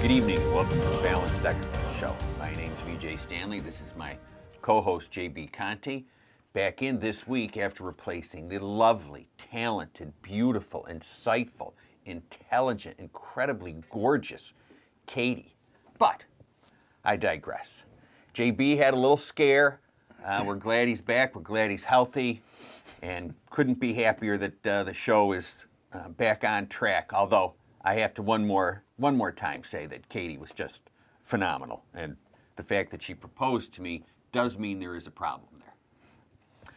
Good evening and welcome to the Balanced Show. My name is VJ Stanley. This is my co-host JB Conti. Back in this week after replacing the lovely, talented, beautiful, insightful, intelligent, incredibly gorgeous Katie. But I digress. JB had a little scare. We're glad he's back. We're glad he's healthy, and couldn't be happier that the show is back on track. Although I have to one more time say that Katie was just phenomenal, and the fact that she proposed to me does mean there is a problem there.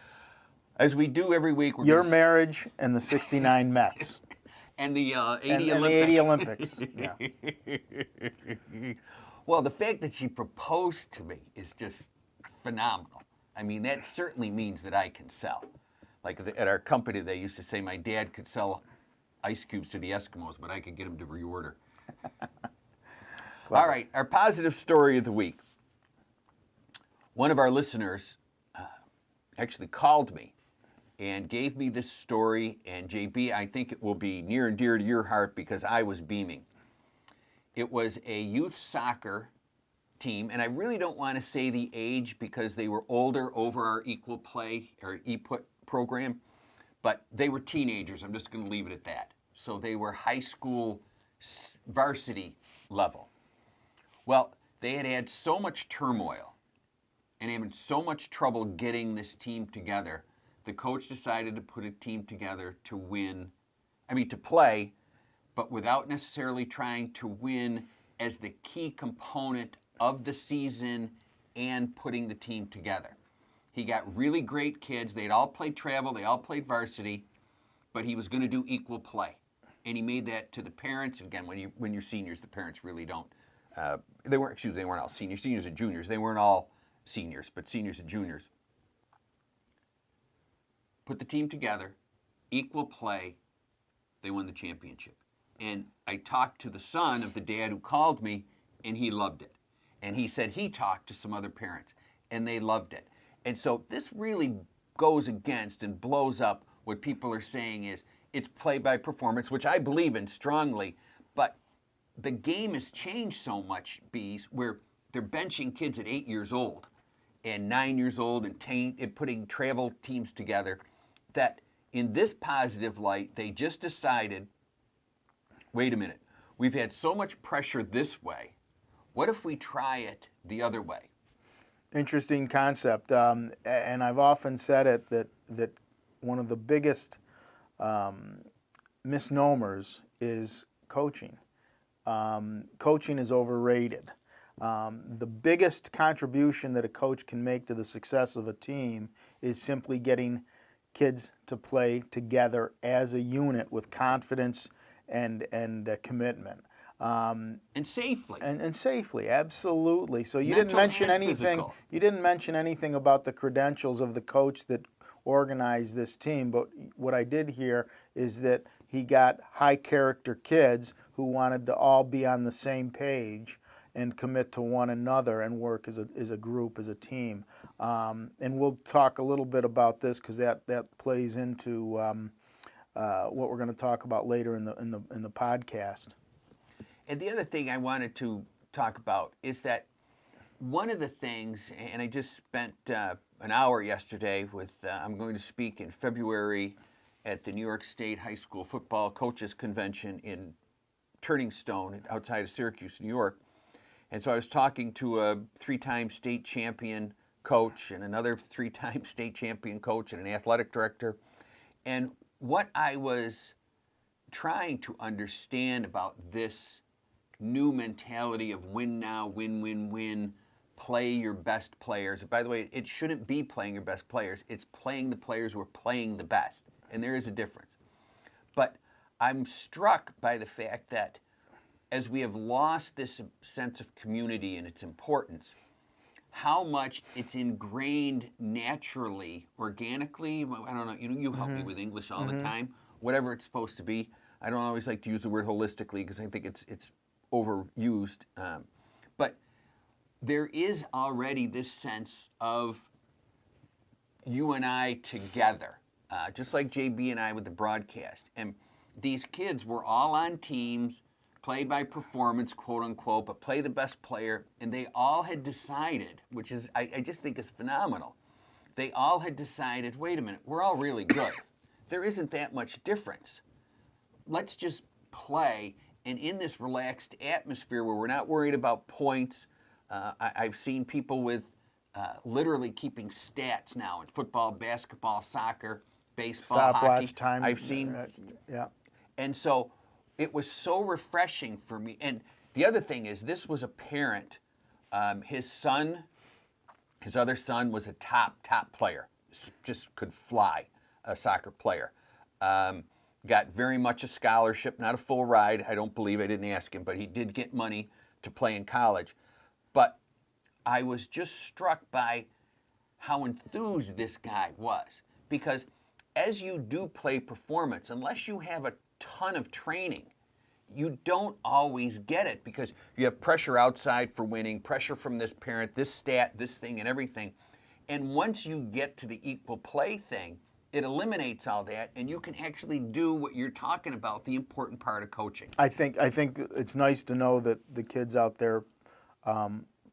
As we do every week, your marriage and the '69 Mets and the 80 and Olympics. the 80 Olympics. Yeah. Well, the fact that she proposed to me is just phenomenal. I mean, that certainly means that I can sell. Like at our company, they used to say my dad could sell ice cubes to the Eskimos, but I could get them to reorder. All right, our positive story of the week. One of our listeners actually called me and gave me this story, and JB, I think it will be near and dear to your heart because I was beaming. It was a youth soccer team, and I really don't want to say the age because they were older over our equal play or EPUT program, but they were teenagers. I'm just going to leave it at that. So they were high school varsity level. Well, they had had so much turmoil and having so much trouble getting this team together, the coach decided to put a team together to play, but without necessarily trying to win as the key component of the season and putting the team together. He got really great kids. They'd all played travel. They all played varsity, but he was going to do equal play. And he made that to the parents. Again, when you're seniors, the parents really don't. They weren't all seniors. Seniors and juniors. They weren't all seniors, but seniors and juniors. Put the team together, equal play. They won the championship. And I talked to the son of the dad who called me, and he loved it. And he said he talked to some other parents, and they loved it. And so this really goes against and blows up what people are saying is it's play by performance, which I believe in strongly, but the game has changed so much, Bees, where they're benching kids at 8 years old and 9 years old and putting travel teams together, that in this positive light, they just decided, wait a minute, we've had so much pressure this way. What if we try it the other way? Interesting concept, and I've often said it that one of the biggest misnomers is coaching. Coaching is overrated. The biggest contribution that a coach can make to the success of a team is simply getting kids to play together as a unit with confidence and commitment. And safely. And safely, absolutely. So you Mental didn't mention and anything. physical. You didn't mention anything about the credentials of the coach that organized this team. But what I did hear is that he got high character kids who wanted to all be on the same page and commit to one another and work as a group, as a team. And we'll talk a little bit about this because that plays into what we're going to talk about later in the podcast. And the other thing I wanted to talk about is that one of the things, and I just spent an hour yesterday with, I'm going to speak in February at the New York State High School Football Coaches Convention in Turning Stone outside of Syracuse, New York. And so I was talking to a 3-time state champion coach and another 3-time state champion coach and an athletic director. And what I was trying to understand about this new mentality of win now, win, win, win, play your best players. By the way, it shouldn't be playing your best players. It's playing the players who are playing the best. And there is a difference. But I'm struck by the fact that as we have lost this sense of community and its importance, how much it's ingrained naturally, organically. I don't know, you help me with English all the time, whatever it's supposed to be. I don't always like to use the word holistically because I think it's overused. But there is already this sense of you and I together, just like JB and I with the broadcast. And these kids were all on teams. play by performance, quote unquote, but play the best player. And they all had decided, which is, I just think is phenomenal. They all had decided, wait a minute, we're all really good. There isn't that much difference. Let's just play. And in this relaxed atmosphere where we're not worried about points, I've seen people with literally keeping stats now in football, basketball, soccer, baseball, hockey. Stopwatch time. I've seen, yeah. and so it was so refreshing for me. And the other thing is, this was a parent. His other son was a top player, just could fly, a soccer player. Got very much a scholarship, not a full ride. I don't believe, I didn't ask him, but he did get money to play in college. But I was just struck by how enthused this guy was. Because as you do play performance, unless you have a ton of training, you don't always get it because you have pressure outside for winning, pressure from this parent, this stat, this thing, and everything. And once you get to the equal play thing, it eliminates all that, and you can actually do what you're talking about, the important part of coaching. I think it's nice to know that the kids out there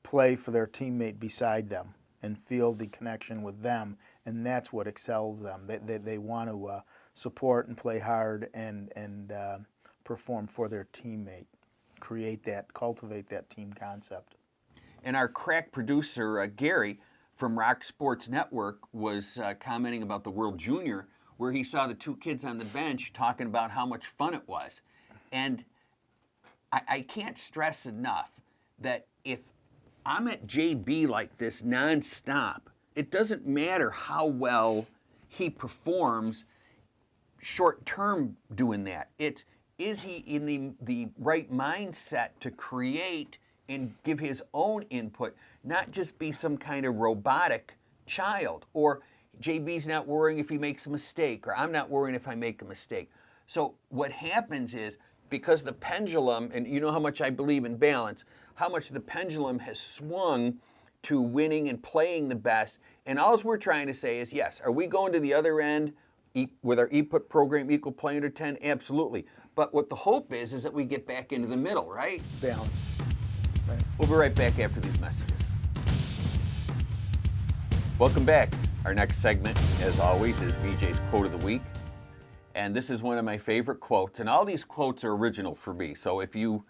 play for their teammate beside them and feel the connection with them, and that's what excels them. They want to support and play hard and perform for their teammate, cultivate that team concept. And our crack producer, Gary, from Rock Sports Network was commenting about the World Junior, where he saw the two kids on the bench talking about how much fun it was. And I can't stress enough that if I'm at JB like this nonstop, it doesn't matter how well he performs short term doing that. Is he in the right mindset to create and give his own input, not just be some kind of robotic child, or JB's not worrying if he makes a mistake, or I'm not worrying if I make a mistake. So what happens is, because the pendulum, and you know how much I believe in balance, how much the pendulum has swung to winning and playing the best, and all we're trying to say is, yes, are we going to the other end with our EPUT program, equal play under 10? Absolutely. But what the hope is that we get back into the middle, right? Balanced. Right. We'll be right back after these messages. Welcome back. Our next segment, as always, is VJ's Quote of the Week. And this is one of my favorite quotes. And all these quotes are original for me. So if you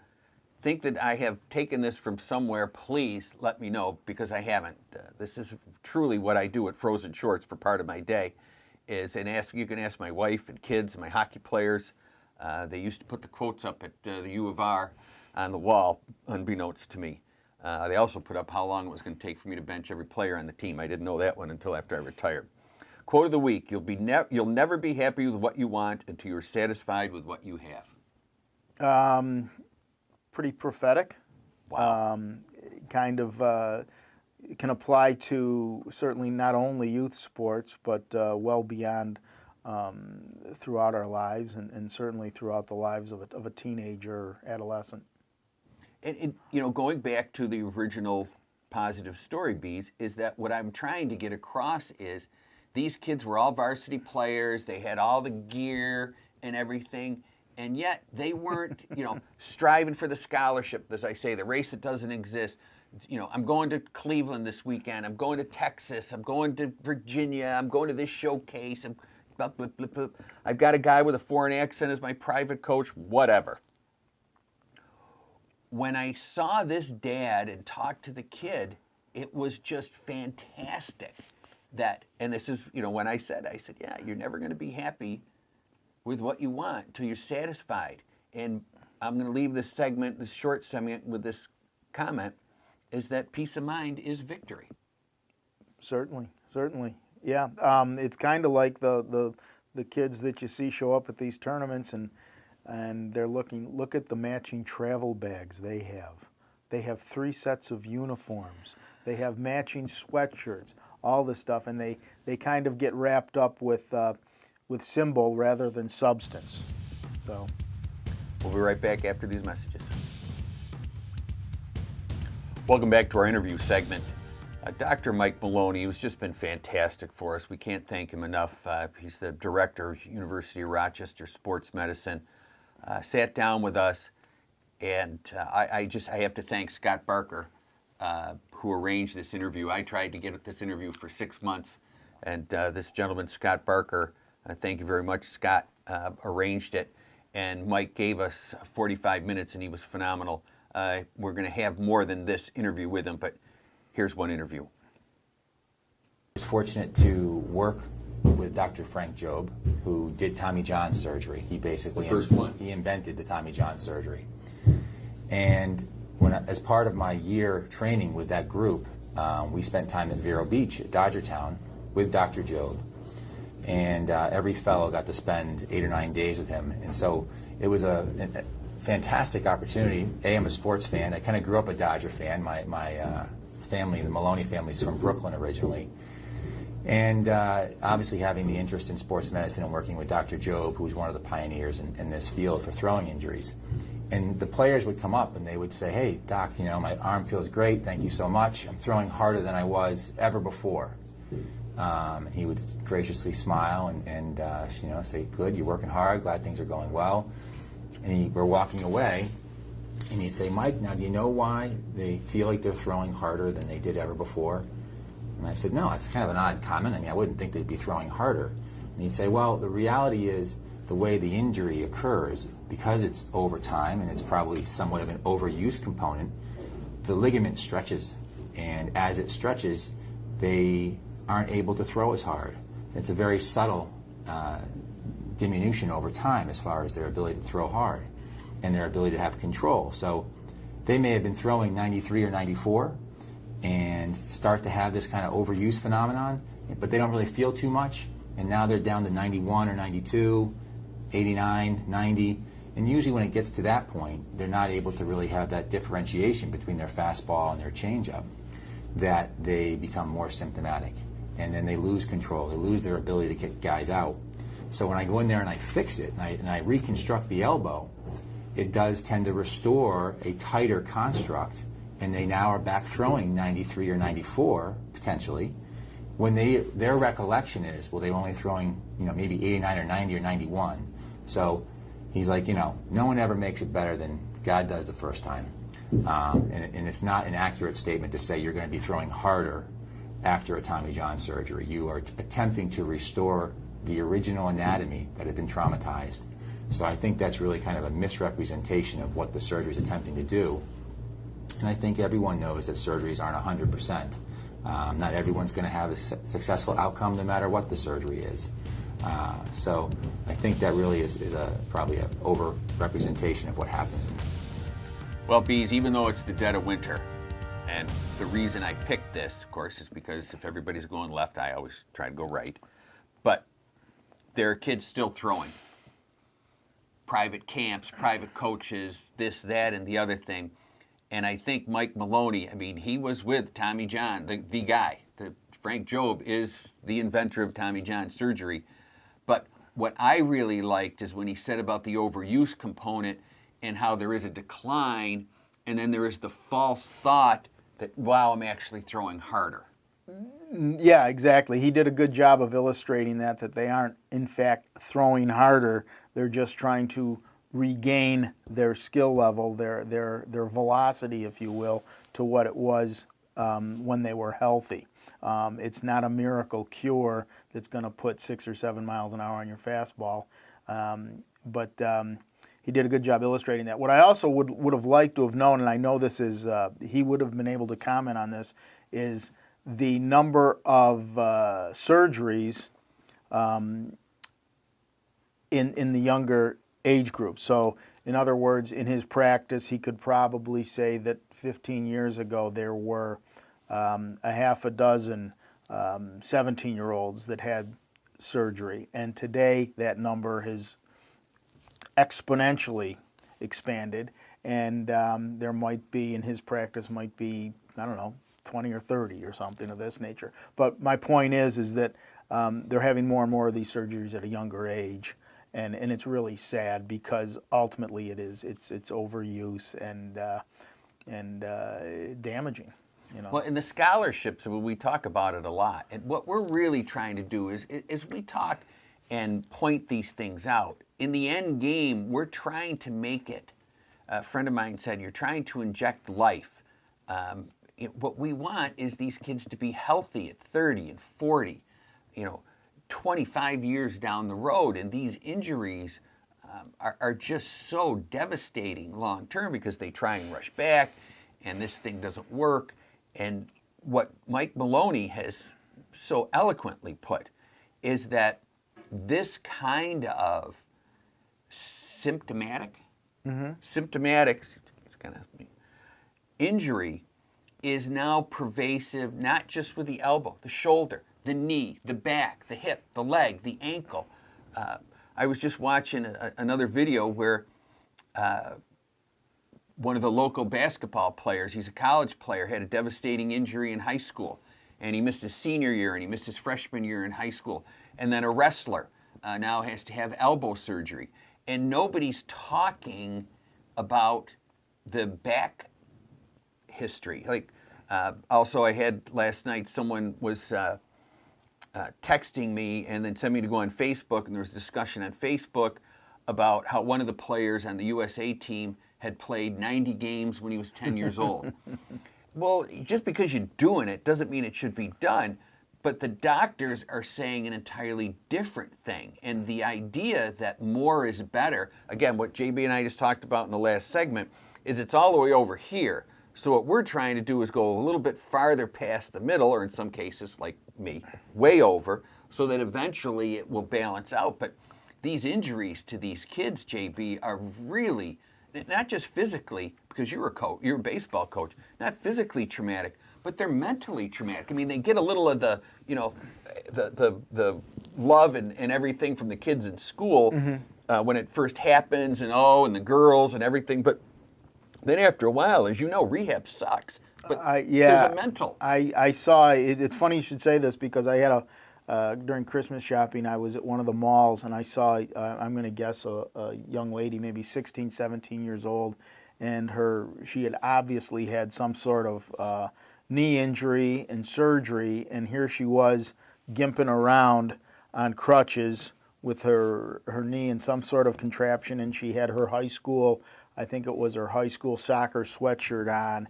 think that I have taken this from somewhere, please let me know, because I haven't. This is truly what I do at Frozen Shorts for part of my day. You can ask my wife and kids and my hockey players. They used to put the quotes up at the U of R on the wall, unbeknownst to me. They also put up how long it was going to take for me to bench every player on the team. I didn't know that one until after I retired. Quote of the week: You'll never be happy with what you want until you're satisfied with what you have. Pretty prophetic. Wow. Can apply to certainly not only youth sports, but well beyond throughout our lives, and certainly throughout the lives of a teenager or adolescent. And going back to the original Positive Story Bees, is that what I'm trying to get across is these kids were all varsity players, they had all the gear and everything, and yet they weren't, striving for the scholarship, as I say, the race that doesn't exist. I'm going to Cleveland this weekend, I'm going to Texas, I'm going to Virginia, I'm going to this showcase, and blah, blah, blah, blah. I've got a guy with a foreign accent as my private coach, whatever. When I saw this dad and talked to the kid, it was just fantastic. And this is, when I said, yeah, you're never going to be happy with what you want until you're satisfied. And I'm going to leave this short segment with this comment, is that peace of mind is victory. Certainly. Yeah, it's kind of like the kids that you see show up at these tournaments and they're look at the matching travel bags they have. They have 3 sets of uniforms. They have matching sweatshirts, all this stuff, and they kind of get wrapped up with symbol rather than substance. So we'll be right back after these messages. Welcome back to our interview segment. Dr. Mike Maloney, who's just been fantastic for us. We can't thank him enough. He's the director of University of Rochester Sports Medicine. Sat down with us, And I have to thank Scott Barker, who arranged this interview. I tried to get this interview for 6 months, and this gentleman, Scott Barker, thank you very much, Scott, arranged it. And Mike gave us 45 minutes, and he was phenomenal. We're going to have more than this interview with him, but here's one interview. I was fortunate to work with Dr. Frank Jobe, who did Tommy John surgery. He basically The first one. He invented the Tommy John surgery. And as part of my year training with that group, we spent time in Vero Beach at Dodgertown with Dr. Jobe. And every fellow got to spend 8 or 9 days with him. And so it was a fantastic opportunity. I'm a sports fan. I kind of grew up a Dodger fan. My family, the Maloney family, is from Brooklyn originally. And obviously having the interest in sports medicine and working with Dr. Jobe, who was one of the pioneers in this field for throwing injuries. And the players would come up and they would say, "Hey, Doc, my arm feels great. Thank you so much. I'm throwing harder than I was ever before." And he would graciously smile and say, "Good, you're working hard. Glad things are going well." And we're walking away, and he'd say, "Mike, now do you know why they feel like they're throwing harder than they did ever before?" And I said, "No, it's kind of an odd comment. I mean, I wouldn't think they'd be throwing harder." And he'd say, "Well, the reality is the way the injury occurs, because it's over time and it's probably somewhat of an overuse component, the ligament stretches. And as it stretches, they aren't able to throw as hard. It's a very subtle diminution over time as far as their ability to throw hard and their ability to have control. So they may have been throwing 93 or 94 and start to have this kind of overuse phenomenon, but they don't really feel too much, and now they're down to 91 or 92, 89, 90, and usually when it gets to that point, they're not able to really have that differentiation between their fastball and their changeup, that they become more symptomatic, and then they lose control, they lose their ability to kick guys out. So when I go in there and I fix it, and I reconstruct the elbow, it does tend to restore a tighter construct, and they now are back throwing 93 or 94, potentially, when their recollection is, well, they were only throwing, maybe 89 or 90 or 91. So he's like, no one ever makes it better than God does the first time. And it's not an accurate statement to say you're going to be throwing harder after a Tommy John surgery. You are attempting to restore the original anatomy that had been traumatized. So I think that's really kind of a misrepresentation of what the surgery is attempting to do. And I think everyone knows that surgeries aren't 100%. Not everyone's going to have a successful outcome no matter what the surgery is. So I think that really is probably an over-representation of what happens. Well, Bees, even though it's the dead of winter, and the reason I picked this, of course, is because if everybody's going left, I always try to go right. But there are kids still throwing. Private camps, private coaches, this, that, and the other thing. And I think Mike Maloney, he was with Tommy John, the guy. Frank Jobe is the inventor of Tommy John surgery. But what I really liked is when he said about the overuse component and how there is a decline, and then there is the false thought that, wow, I'm actually throwing harder. Yeah, exactly. He did a good job of illustrating that they aren't, in fact, throwing harder. They're just trying to regain their skill level, their velocity, if you will, to what it was when they were healthy. It's not a miracle cure that's going to put 6 or 7 miles an hour on your fastball, but he did a good job illustrating that. What I also would have liked to have known, and I know this is, he would have been able to comment on this, is the number of surgeries in the younger age group. So in other words, in his practice, he could probably say that 15 years ago there were a half a dozen 17-year-olds that had surgery, and today that number has exponentially expanded, and there might be, in his practice, might be, I don't know, 20 or 30 or something of this nature. But my point is that they're having more and more of these surgeries at a younger age, and it's really sad because ultimately it's overuse and damaging. Well, in the scholarships, we talk about it a lot, and what we're really trying to do is we talk and point these things out. In the end game, we're trying to make it a friend of mine said, you're trying to inject life. What we want is these kids to be healthy at 30 and 40, 25 years down the road. And these injuries are just so devastating long term because they try and rush back and this thing doesn't work. And what Mike Maloney has so eloquently put is that this kind of symptomatic injury is now pervasive, not just with the elbow, the shoulder, the knee, the back, the hip, the leg, the ankle. I was just watching another video where one of the local basketball players, he's a college player, had a devastating injury in high school. And he missed his senior year and he missed his freshman year in high school. And then a wrestler now has to have elbow surgery. And nobody's talking about the back history. Like, also I had last night, someone was texting me and then sent me to go on Facebook, and there was discussion on Facebook about how one of the players on the USA team had played 90 games when he was 10 years old. Well, just because you're doing it doesn't mean it should be done, but the doctors are saying an entirely different thing. And the idea that more is better, again, what JB and I just talked about in the last segment, is it's all the way over here. So what we're trying to do is go a little bit farther past the middle, or in some cases, like me, way over, so that eventually it will balance out. But these injuries to these kids, JB, are really, not just physically, because you're a coach, you're a baseball coach, not physically traumatic, but they're mentally traumatic. I mean, they get a little of the, the love and everything from the kids in school when it first happens, and the girls and everything. But then after a while, as you know, rehab sucks. But there's a mental. I saw it. It's funny you should say this because I had during Christmas shopping, I was at one of the malls and I saw, I'm going to guess, a young lady, maybe 16, 17 years old, and she had obviously had some sort of knee injury and surgery, and here she was gimping around on crutches with her knee in some sort of contraption, and she had her high school, I think it was her high school soccer sweatshirt on,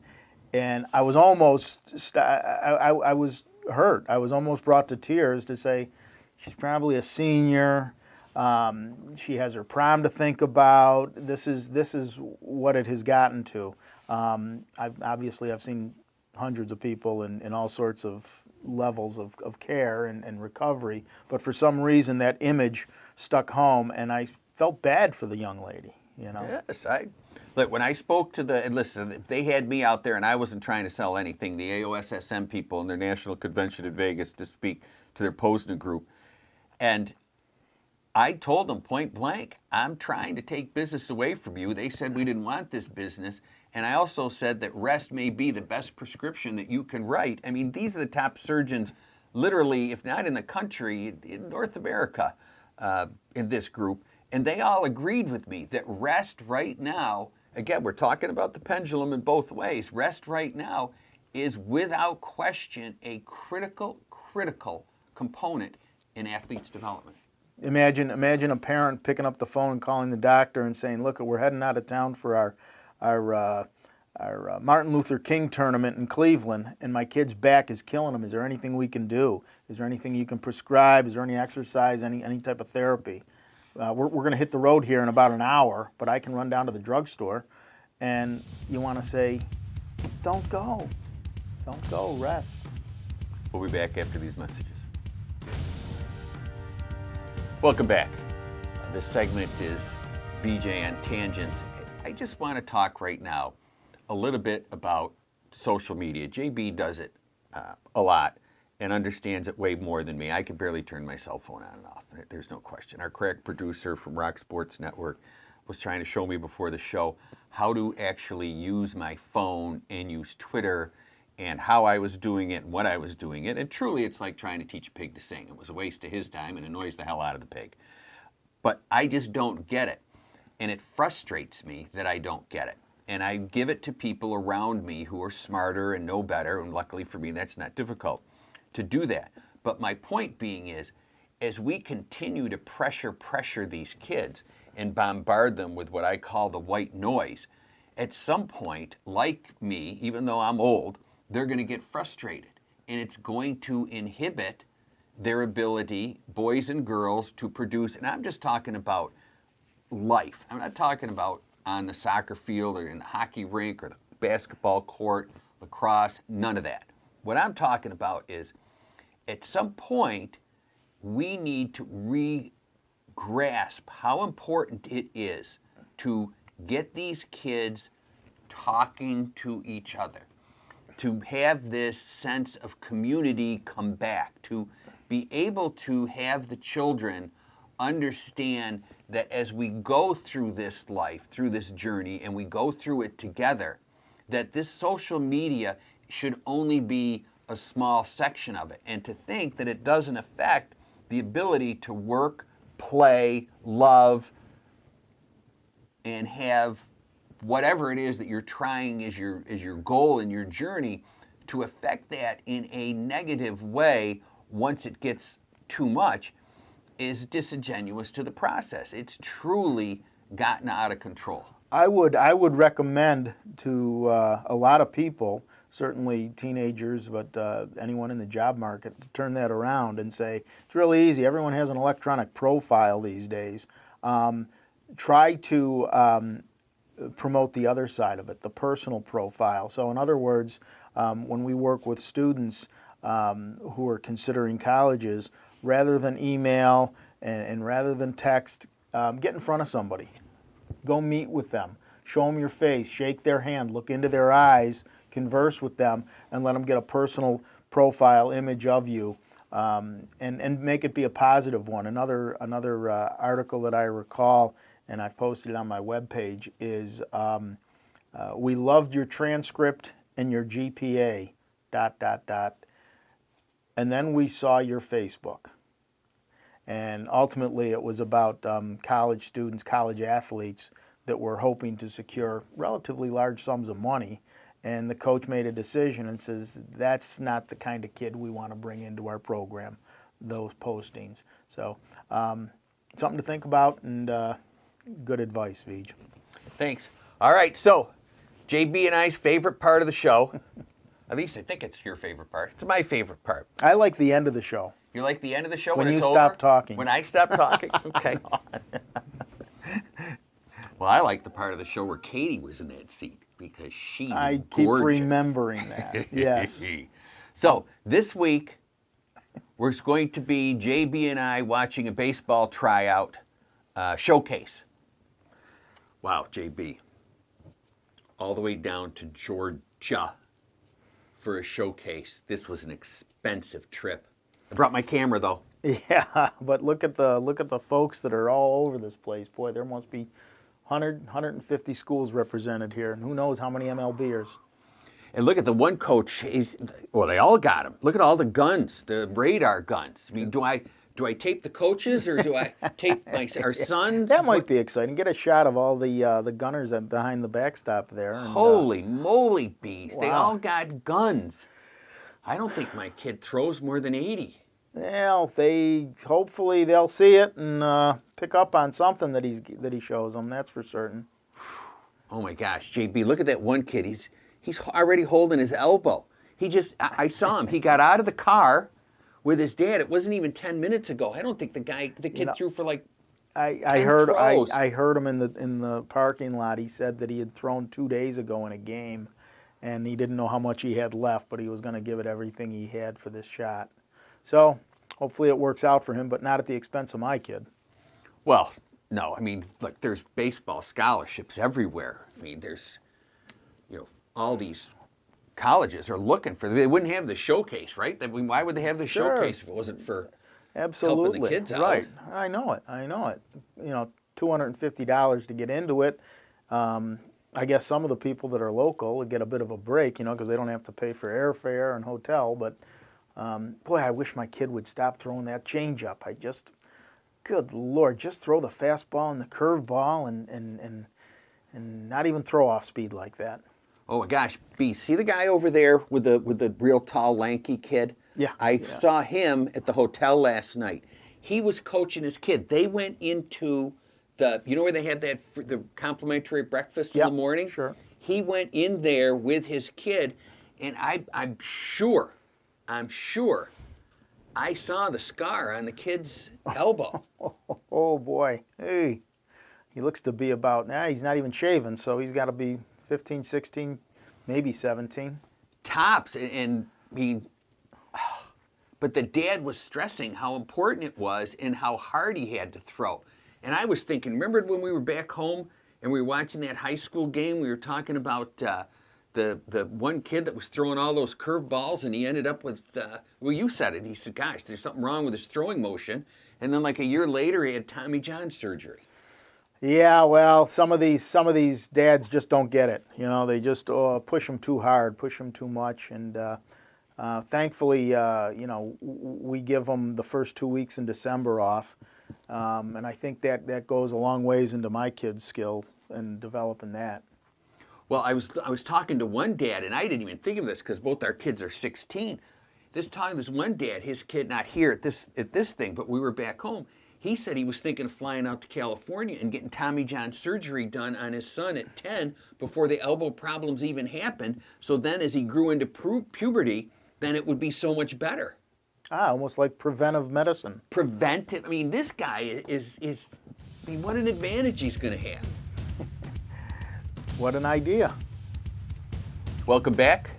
and I was almost, I was hurt. I was almost brought to tears to say, she's probably a senior. She has her prom to think about. This is what it has gotten to. I've seen hundreds of people in all sorts of levels of care and recovery, but for some reason that image stuck home, and I felt bad for the young lady. Yes, look, when I spoke to and listen, they had me out there and I wasn't trying to sell anything, the AOSSM people in their national convention in Vegas to speak to their Posner group. And I told them point blank, I'm trying to take business away from you. They said we didn't want this business. And I also said that rest may be the best prescription that you can write. I mean, these are the top surgeons, literally, if not in the country, in North America, in this group. And they all agreed with me that rest right now, again, we're talking about the pendulum in both ways. Rest right now is without question a critical component in athletes' development. Imagine a parent picking up the phone and calling the doctor and saying, look, we're heading out of town for our Martin Luther King tournament in Cleveland, and my kid's back is killing him. Is there anything we can do? Is there anything you can prescribe? Is there any exercise, any type of therapy? We're going to hit the road here in about an hour, but I can run down to the drugstore. And you want to say, don't go, rest. We'll be back after these messages. Welcome back. This segment is VJ on Tangents. I just want to talk right now a little bit about social media. JB does it a lot and understands it way more than me. I can barely turn my cell phone on and off. There's no question. Our crack producer from Rock Sports Network was trying to show me before the show how to actually use my phone and use Twitter and how I was doing it and what I was doing it. And truly, it's like trying to teach a pig to sing. It was a waste of his time and annoys the hell out of the pig. But I just don't get it. And it frustrates me that I don't get it. And I give it to people around me who are smarter and know better, and luckily for me, that's not difficult to do that. But my point being is, as we continue to pressure these kids and bombard them with what I call the white noise, at some point, like me, even though I'm old, they're going to get frustrated. And it's going to inhibit their ability, boys and girls, to produce. And I'm just talking about life. I'm not talking about on the soccer field or in the hockey rink or the basketball court, lacrosse, none of that. What I'm talking about is at some point, we need to grasp how important it is to get these kids talking to each other, to have this sense of community come back, to be able to have the children understand that as we go through this life, through this journey, and we go through it together, that this social media should only be a small section of it, and to think that it doesn't affect the ability to work, play, love, and have whatever it is that you're trying as your goal in your journey, to affect that in a negative way once it gets too much is disingenuous to the process. It's truly gotten out of control. I would recommend to a lot of people, certainly teenagers, but anyone in the job market, to turn that around and say, it's really easy. Everyone has an electronic profile these days. Try to promote the other side of it, the personal profile. So in other words, when we work with students who are considering colleges, rather than email and rather than text, get in front of somebody. Go meet with them. Show them your face. Shake their hand. Look into their eyes. Converse with them and let them get a personal profile image of you, and make it be a positive one. Another article that I recall, and I've posted it on my webpage, is we loved your transcript and your GPA, ... And then we saw your Facebook. And ultimately it was about college students, college athletes that were hoping to secure relatively large sums of money. And the coach made a decision and says, that's not the kind of kid we want to bring into our program, those postings. So something to think about, and good advice, Vij. Thanks. All right, so JB and I's favorite part of the show, at least I think it's your favorite part. It's my favorite part. I like the end of the show. You like the end of the show When when you it's stop over? talking. When I stop talking? Okay. Well, I like the part of the show where Katie was in that seat because she's I keep gorgeous. remembering that. Yes. So this week, we're going to be JB and I watching a baseball tryout showcase. Wow, JB. All the way down to Georgia for a showcase. This was an expensive trip. I brought my camera though. Yeah, but look at the folks that are all over this place. Boy, there must be 150 schools represented here, and who knows how many MLBers. And look at the one coach. Well, they all got him. Look at all the guns, the radar guns. I mean, do I tape the coaches or do I tape our sons? That might be exciting. Get a shot of all the gunners behind the backstop there. And, Holy moly, bees! They wow. all got guns. I don't think my kid throws more than 80. well, hopefully they'll see it and pick up on something that he shows them. That's for certain. Oh my gosh, JB, look at that one kid. He's already holding his elbow. I saw him. He got out of the car with his dad. It wasn't even 10 minutes ago. I don't think the kid threw for like I 10 heard throws. I heard him in the parking lot. He said that he had thrown 2 days ago in a game, and he didn't know how much he had left, but he was going to give it everything he had for this shot. So hopefully it works out for him, but not at the expense of my kid. Well, no, I mean, look, there's baseball scholarships everywhere. I mean, there's, all these colleges are looking for. They wouldn't have the showcase, right? Why would they have the Sure. showcase if it wasn't for Absolutely. helping the kids out? Right. I know it. $250 to get into it. I guess some of the people that are local would get a bit of a break, because they don't have to pay for airfare and hotel. But boy, I wish my kid would stop throwing that changeup. Good Lord, just throw the fastball and the curveball and not even throw off speed like that. Oh my gosh, B, see the guy over there with the real tall, lanky kid? Yeah. I saw him at the hotel last night. He was coaching his kid. They went into where they have the complimentary breakfast in the morning? Sure. He went in there with his kid, and I'm sure I saw the scar on the kid's elbow. Oh boy, hey, he looks to be about, he's not even shaven, so he's got to be 15, 16, maybe 17. Tops, and I mean, but the dad was stressing how important it was and how hard he had to throw. And I was thinking, remember when we were back home and we were watching that high school game? We were talking about the one kid that was throwing all those curved balls, and he ended up with, well, you said it. He said, gosh, there's something wrong with his throwing motion. And then like a year later, he had Tommy John surgery. Yeah, well, some of these dads just don't get it. You know, they just push them too hard, push them too much, and thankfully, we give them the first 2 weeks in December off, and I think that goes a long ways into my kids' skill and developing that. Well, I was talking to one dad, and I didn't even think of this because both our kids are 16. This one dad, his kid, not here at this thing, but we were back home. He said he was thinking of flying out to California and getting Tommy John surgery done on his son at 10 before the elbow problems even happened. So then as he grew into puberty, then it would be so much better. Almost like preventive medicine. Preventive. I mean, this guy is I mean, what an advantage he's going to have. What an idea. Welcome back.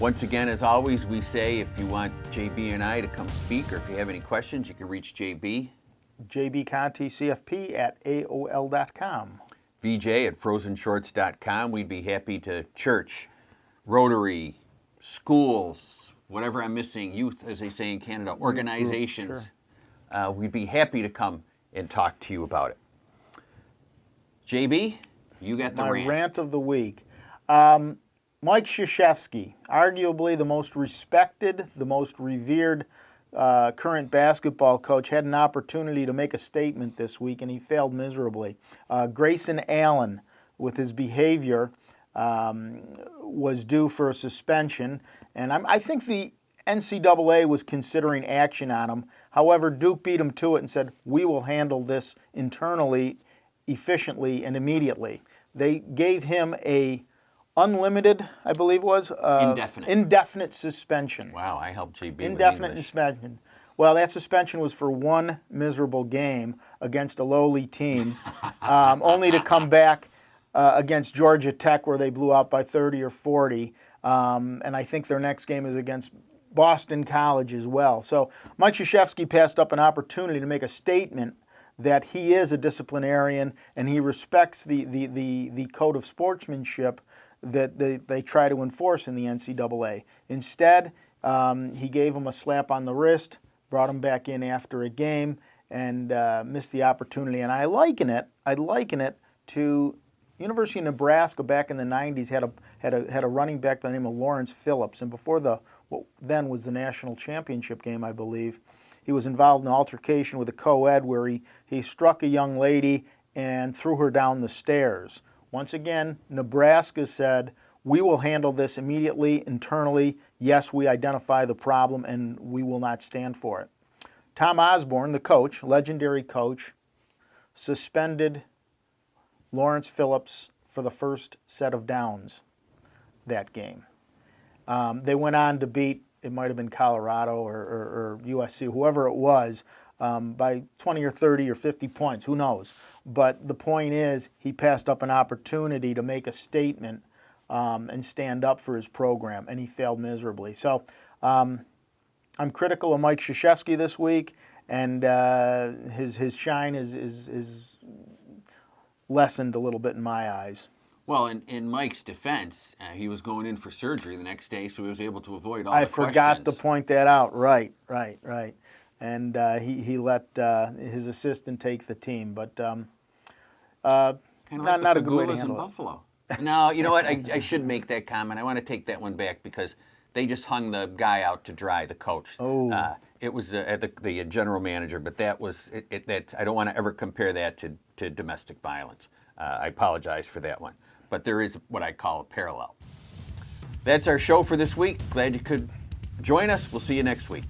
Once again, as always, we say if you want JB and I to come speak, or if you have any questions, you can reach JB. jbconticfp@aol.com. VJ@frozenshorts.com. We'd be happy to church, Rotary, schools, whatever I'm missing, youth, as they say in Canada, organizations. Sure. We'd be happy to come and talk to you about it. JB, you got the My rant. rant of the week. Mike Krzyzewski, arguably the most respected, the most revered current basketball coach, had an opportunity to make a statement this week, and he failed miserably. Grayson Allen, with his behavior, was due for a suspension, and I think the NCAA was considering action on him. However, Duke beat him to it and said, we will handle this internally, efficiently, and immediately. They gave him a unlimited, I believe it was. Indefinite suspension. Wow, I helped JB Indefinite with English. suspension. Well, that suspension was for one miserable game against a lowly team, only to come back against Georgia Tech where they blew out by 30 or 40. And I think their next game is against Boston College as well. So Mike Krzyzewski passed up an opportunity to make a statement that he is a disciplinarian and he respects the code of sportsmanship that they try to enforce in the NCAA. Instead, he gave him a slap on the wrist, brought him back in after a game, and missed the opportunity. And I liken it to University of Nebraska back in the 90s had a running back by the name of Lawrence Phillips, and before what then was the national championship game, I believe, he was involved in an altercation with a co-ed where he struck a young lady and threw her down the stairs. Once again, Nebraska said, we will handle this immediately, internally. Yes, we identify the problem, and we will not stand for it. Tom Osborne, the coach, legendary coach, suspended Lawrence Phillips for the first set of downs that game. They went on to beat, it might have been Colorado or USC, whoever it was, by 20 or 30 or 50 points, who knows. But the point is, he passed up an opportunity to make a statement and stand up for his program, and he failed miserably. So I'm critical of Mike Krzyzewski this week, and his shine is lessened a little bit in my eyes. Well, in Mike's defense, he was going in for surgery the next day, so he was able to avoid all the questions. I forgot to point that out. Right. And he let his assistant take the team, but kind of like not the a good way to Pagulas in handle it. Buffalo. No, you know what? I should make that comment. I want to take that one back because they just hung the guy out to dry, the coach. Oh. It was the general manager, but that was that. I don't want to ever compare that to domestic violence. I apologize for that one. But there is what I call a parallel. That's our show for this week. Glad you could join us. We'll see you next week.